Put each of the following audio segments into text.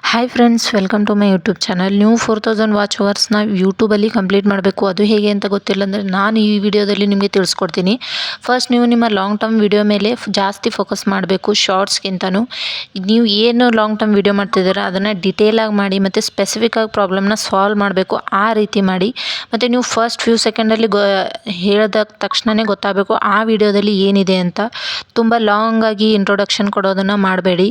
Hi friends, welcome to my YouTube channel. ನೀವು 4000 watch ಅವರ್ಸ್ನ ಯೂಟ್ಯೂಬಲ್ಲಿ complete ಮಾಡಬೇಕು, ಅದು ಹೇಗೆ ಅಂತ ಗೊತ್ತಿಲ್ಲ ಅಂದರೆ ನಾನು ಈ ವಿಡಿಯೋದಲ್ಲಿ ನಿಮಗೆ ತಿಳಿಸ್ಕೊಡ್ತೀನಿ. ಫಸ್ಟ್ ನೀವು ನಿಮ್ಮ ಲಾಂಗ್ ಟರ್ಮ್ ವಿಡಿಯೋ ಮೇಲೆ ಜಾಸ್ತಿ ಫೋಕಸ್ ಮಾಡಬೇಕು ಶಾರ್ಟ್ಸ್ಗಿಂತನೂ. ನೀವು ಏನು ಲಾಂಗ್ ಟರ್ಮ್ ವಿಡಿಯೋ ಮಾಡ್ತಿದ್ದೀರ ಅದನ್ನು ಡಿಟೇಲಾಗಿ ಮಾಡಿ ಮತ್ತು ಸ್ಪೆಸಿಫಿಕ್ಕಾಗಿ ಪ್ರಾಬ್ಲಮ್ನ ಸಾಲ್ವ್ ಮಾಡಬೇಕು, ಆ ರೀತಿ ಮಾಡಿ. ಮತ್ತು ನೀವು ಫಸ್ಟ್ ಫ್ಯೂ ಸೆಕೆಂಡಲ್ಲಿ ಹೇಳಿದ ತಕ್ಷಣವೇ ಗೊತ್ತಾಗಬೇಕು ಆ ವಿಡಿಯೋದಲ್ಲಿ ಏನಿದೆ ಅಂತ. ತುಂಬ ಲಾಂಗಾಗಿ ಇಂಟ್ರೊಡಕ್ಷನ್ ಕೊಡೋದನ್ನು ಮಾಡಬೇಡಿ.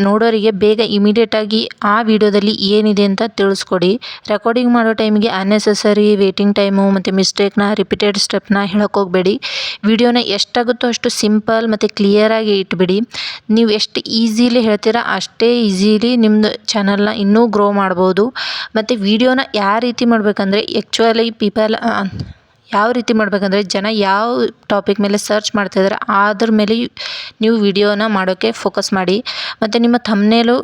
ನೋಡೋರಿಗೆ ಬೇಗ ಇಮಿಡಿಯೇಟಾಗಿ ಆ ವಿಡಿಯೋದಲ್ಲಿ ಏನಿದೆ ಅಂತ ತಿಳಿಸ್ಕೊಡಿ. ರೆಕಾರ್ಡಿಂಗ್ ಮಾಡೋ ಟೈಮಿಗೆ ಅನ್ನೆಸೆಸರಿ ವೇಟಿಂಗ್ ಟೈಮು ಮತ್ತು ಮಿಸ್ಟೇಕ್ನ ರಿಪೀಟೆಡ್ ಸ್ಟೆಪ್ನ ಹೇಳೋಕೆ ಹೋಗಬೇಡಿ. ವಿಡಿಯೋನ ಎಷ್ಟಾಗುತ್ತೋ ಅಷ್ಟು ಸಿಂಪಲ್ ಮತ್ತು ಕ್ಲಿಯರಾಗಿ ಇಟ್ಬಿಡಿ. ನೀವು ಎಷ್ಟು ಈಸಿಲಿ ಹೇಳ್ತೀರಾ ಅಷ್ಟೇ ಈಸಿಲಿ ನಿಮ್ಮದು ಚಾನಲ್ನ ಇನ್ನೂ ಗ್ರೋ ಮಾಡ್ಬೋದು. ಮತ್ತು ವಿಡಿಯೋನ ಯಾವ ರೀತಿ ಮಾಡಬೇಕಂದ್ರೆ ಆ್ಯಕ್ಚುಲಿ ಯಾವ ರೀತಿ ಮಾಡಬೇಕಂದ್ರೆ ಜನ ಯಾವ ಟಾಪಿಕ್ ಮೇಲೆ ಸರ್ಚ್ ಮಾಡ್ತಾಯಿದ್ದಾರೆ ಅದ್ರ ಮೇಲೆ ನೀವು ವಿಡಿಯೋನ ಮಾಡೋಕ್ಕೆ ಫೋಕಸ್ ಮಾಡಿ. ಮತ್ತು ನಿಮ್ಮ ಥಂಬ್ನೇಲು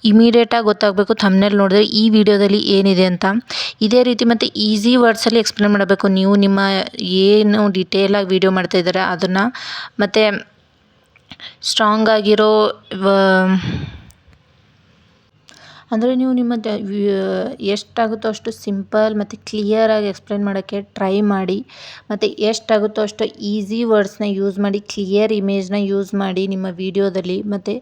ಇಮಿಡಿಯೇಟಾಗಿ ಗೊತ್ತಾಗಬೇಕು. ಥಂಬ್ನೇಲ್ ನೋಡಿದ್ರೆ ಈ ವಿಡಿಯೋದಲ್ಲಿ ಏನಿದೆ ಅಂತ. ಇದೇ ರೀತಿ ಮತ್ತು ಈಸಿ ವರ್ಡ್ಸಲ್ಲಿ ಎಕ್ಸ್ಪ್ಲೇನ್ ಮಾಡಬೇಕು. ನೀವು ನಿಮ್ಮ ಏನು ಡಿಟೇಲಾಗಿ ವಿಡಿಯೋ ಮಾಡ್ತಾಯಿದ್ದೀರಾ ಅದನ್ನು. ಮತ್ತು ಸ್ಟ್ರಾಂಗ್ ಆಗಿರೋ ಅಂದರೆ ನೀವು ನಿಮ್ಮ ಎಷ್ಟಾಗುತ್ತೋ ಅಷ್ಟು ಸಿಂಪಲ್ ಮತ್ತು ಕ್ಲಿಯರಾಗಿ ಎಕ್ಸ್ಪ್ಲೇನ್ ಮಾಡೋಕ್ಕೆ ಟ್ರೈ ಮಾಡಿ. ಮತ್ತು ಎಷ್ಟಾಗುತ್ತೋ ಅಷ್ಟು ಈಸಿ ವರ್ಡ್ಸ್ನ ಯೂಸ್ ಮಾಡಿ, ಕ್ಲಿಯರ್ ಇಮೇಜ್ನ ಯೂಸ್ ಮಾಡಿ ನಿಮ್ಮ ವಿಡಿಯೋದಲ್ಲಿ. ಮತ್ತು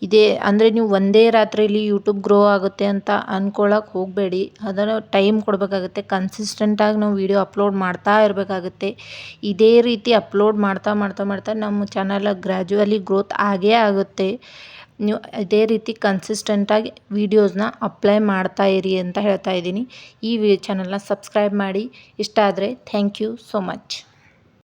ಇದೇ ಅಂದರೆ ನೀವು ಒಂದೇ ರಾತ್ರಿಯಲ್ಲಿ ಯೂಟ್ಯೂಬ್ ಗ್ರೋ ಆಗುತ್ತೆ ಅಂತ ಅಂದ್ಕೊಳ್ಳೋಕೆ ಹೋಗಬೇಡಿ. ಅದನ್ನು ಟೈಮ್ ಕೊಡಬೇಕಾಗುತ್ತೆ. ಕನ್ಸಿಸ್ಟೆಂಟಾಗಿ ನಾವು ವಿಡಿಯೋ ಅಪ್ಲೋಡ್ ಮಾಡ್ತಾ ಇರಬೇಕಾಗುತ್ತೆ. ಇದೇ ರೀತಿ ಅಪ್ಲೋಡ್ ಮಾಡ್ತಾ ಮಾಡ್ತಾ ಮಾಡ್ತಾ ನಮ್ಮ ಚಾನಲ್ ಗ್ರ್ಯಾಜುವಲಿ ಗ್ರೋತ್ ಆಗೇ ಆಗುತ್ತೆ. ನೀವು ಇದೇ ರೀತಿ ಕನ್ಸಿಸ್ಟೆಂಟಾಗಿ ವೀಡಿಯೋಸ್ನ ಅಪ್ಲೈ ಮಾಡ್ತಾ ಇರಿ ಅಂತ ಹೇಳ್ತಾ ಇದ್ದೀನಿ. ಈ ಚಾನಲ್ನ ಸಬ್ಸ್ಕ್ರೈಬ್ ಮಾಡಿ. ಇಷ್ಟ ಆದರೆ ಥ್ಯಾಂಕ್ ಯು ಸೋ ಮಚ್.